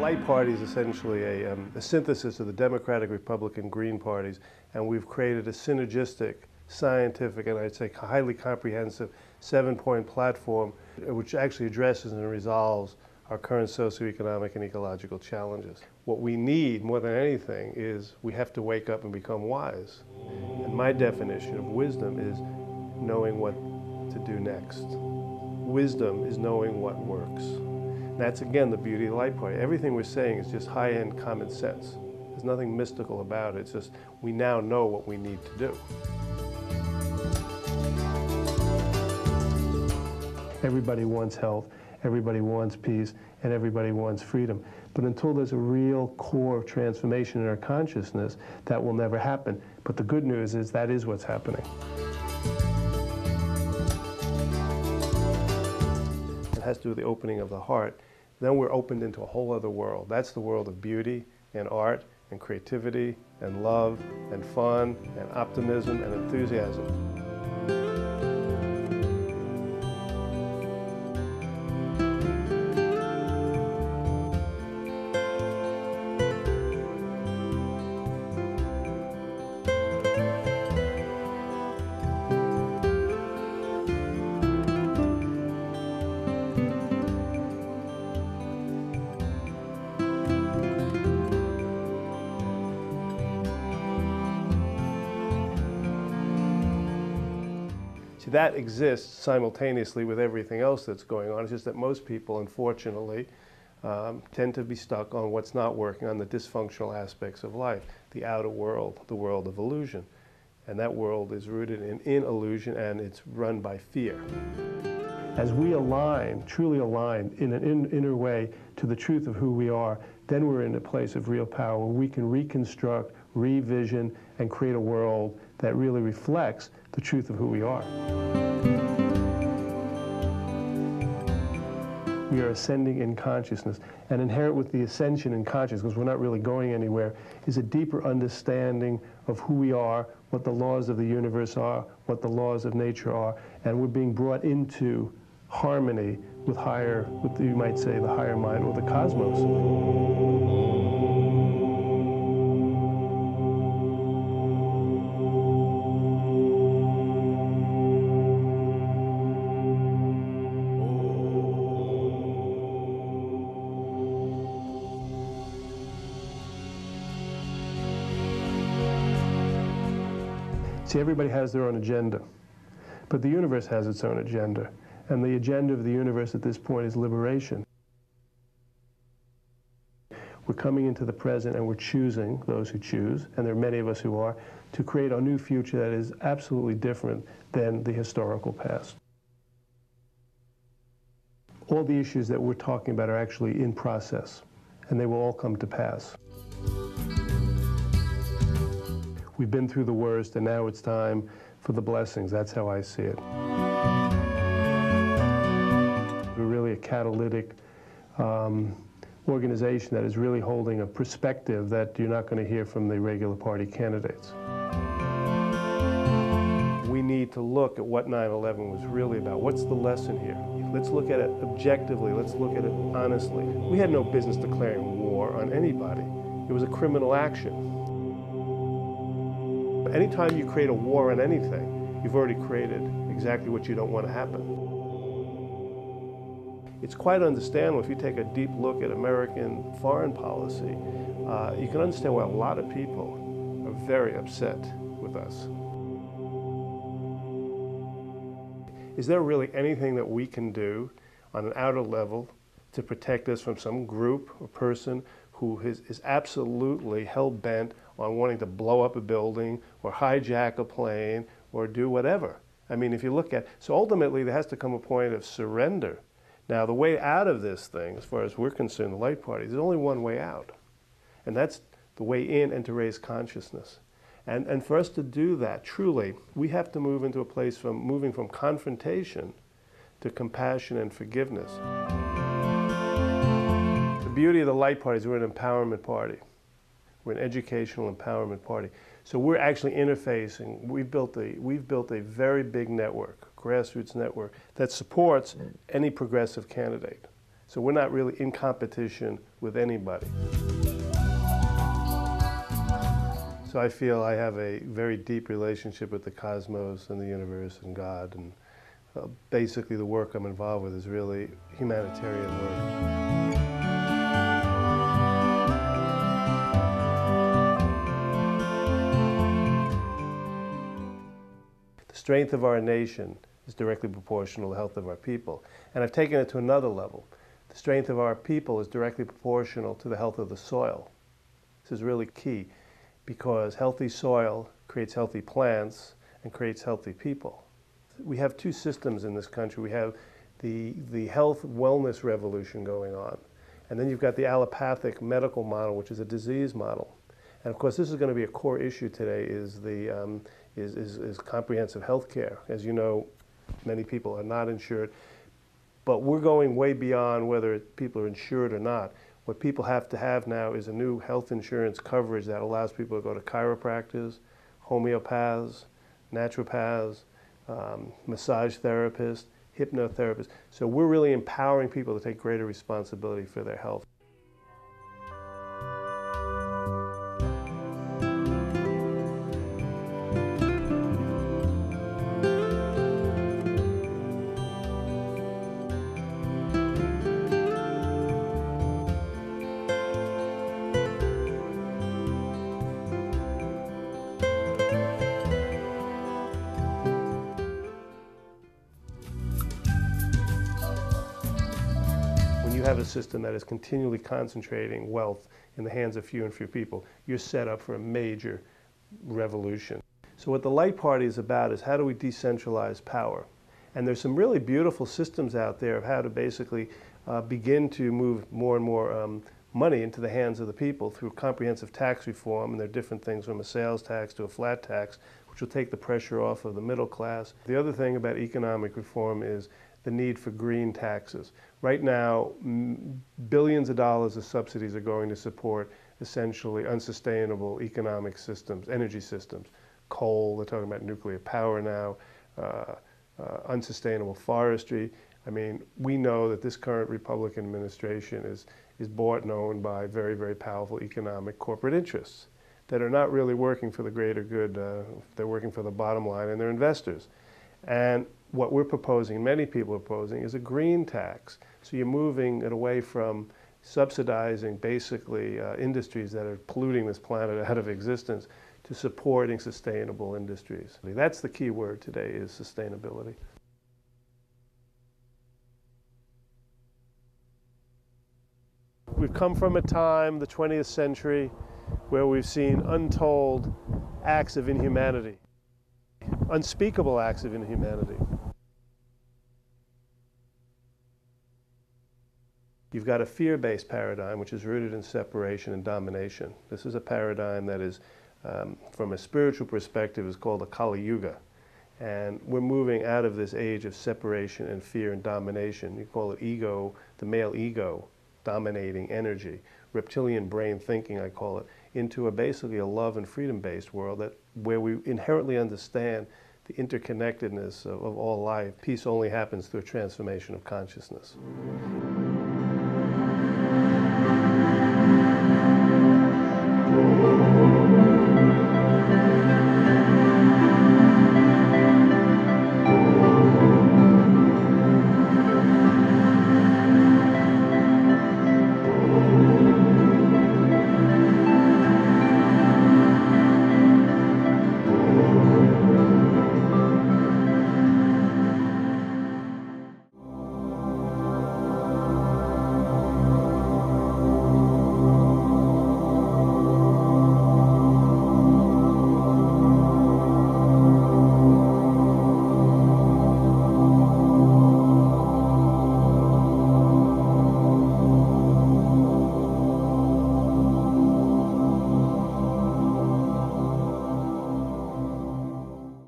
Light Party is essentially a synthesis of the Democratic, Republican, Green parties, and we've created a synergistic, scientific, and I'd say highly comprehensive 7-point platform which actually addresses and resolves our current socioeconomic and ecological challenges. What we need more than anything is we have to wake up and become wise. And my definition of wisdom is knowing what to do next. Wisdom is knowing what works. And that's again the beauty of the Light Party. Everything we're saying is just high-end common sense. There's nothing mystical about it. It's just we now know what we need to do. Everybody wants health, everybody wants peace, and everybody wants freedom. But until there's a real core transformation in our consciousness, that will never happen. But the good news is that is what's happening. It has to do with the opening of the heart. Then we're opened into a whole other world. That's the world of beauty and art and creativity and love and fun and optimism and enthusiasm. See, that exists simultaneously with everything else that's going on. It's just that most people, unfortunately, tend to be stuck on what's not working, on the dysfunctional aspects of life, the outer world, the world of illusion. And that world is rooted in illusion, and it's run by fear. As we align, truly align in an inner way to the truth of who we are, then we're in a place of real power where we can reconstruct, revision, and create a world that really reflects the truth of who we are. We are ascending in consciousness, and inherent with the ascension in consciousness, because we're not really going anywhere, is a deeper understanding of who we are, what the laws of the universe are, what the laws of nature are, and we're being brought into harmony with higher, with you might say, the higher mind or the cosmos. See, everybody has their own agenda, but the universe has its own agenda, and the agenda of the universe at this point is liberation. We're coming into the present and we're choosing, those who choose, and there are many of us who are, to create a new future that is absolutely different than the historical past. All the issues that we're talking about are actually in process, and they will all come to pass. We've been through the worst, and now it's time for the blessings. That's how I see it. We're really a catalytic organization that is really holding a perspective that you're not going to hear from the regular party candidates. We need to look at what 9/11 was really about. What's the lesson here? Let's look at it objectively. Let's look at it honestly. We had no business declaring war on anybody. It was a criminal action. Anytime you create a war on anything, you've already created exactly what you don't want to happen. It's quite understandable if you take a deep look at American foreign policy, you can understand why a lot of people are very upset with us. Is there really anything that we can do on an outer level to protect us from some group or person who is absolutely hell-bent on wanting to blow up a building or hijack a plane or do whatever? I mean, if you look at, so ultimately there has to come a point of surrender. Now, the way out of this thing, as far as we're concerned, the Light Party, there's only one way out. And that's the way in and to raise consciousness. And for us to do that, truly, we have to move into a place from moving from confrontation to compassion and forgiveness. The beauty of the Light Party is we're an empowerment party. We're an educational empowerment party. So we're actually interfacing. We've built a very big network, grassroots network, that supports any progressive candidate. So we're not really in competition with anybody. So I feel I have a very deep relationship with the cosmos and the universe and God, and basically the work I'm involved with is really humanitarian work. The strength of our nation is directly proportional to the health of our people. And I've taken it to another level. The strength of our people is directly proportional to the health of the soil. This is really key, because healthy soil creates healthy plants and creates healthy people. We have two systems in this country. We have the health wellness revolution going on, and then you've got the allopathic medical model, which is a disease model. And of course, this is going to be a core issue today, is comprehensive health care. As you know, many people are not insured, but we're going way beyond whether people are insured or not. What people have to have now is a new health insurance coverage that allows people to go to chiropractors, homeopaths, naturopaths, massage therapists, hypnotherapists. So we're really empowering people to take greater responsibility for their health. When you have a system that is continually concentrating wealth in the hands of few and few people, you're set up for a major revolution. So what the Light Party is about is, how do we decentralize power? And there's some really beautiful systems out there of how to basically begin to move more and more money into the hands of the people through comprehensive tax reform. And there are different things, from a sales tax to a flat tax, which will take the pressure off of the middle class. The other thing about economic reform is the need for green taxes. Right now, billions of dollars of subsidies are going to support essentially unsustainable economic systems, energy systems. Coal, they're talking about nuclear power now, unsustainable forestry. I mean, we know that this current Republican administration is bought and owned by very, very powerful economic corporate interests that are not really working for the greater good. They're working for the bottom line and their investors. And what we're proposing, many people are proposing, is a green tax. So you're moving it away from subsidizing basically industries that are polluting this planet out of existence to supporting sustainable industries. That's the key word today, is sustainability. We've come from a time, the 20th century, where we've seen untold acts of inhumanity, unspeakable acts of inhumanity. You've got a fear-based paradigm, which is rooted in separation and domination. This is a paradigm that is, from a spiritual perspective, is called a Kali Yuga. And we're moving out of this age of separation and fear and domination. You call it ego, the male ego, dominating energy, reptilian brain thinking, I call it, into basically a love and freedom-based world where we inherently understand the interconnectedness of all life. Peace only happens through a transformation of consciousness.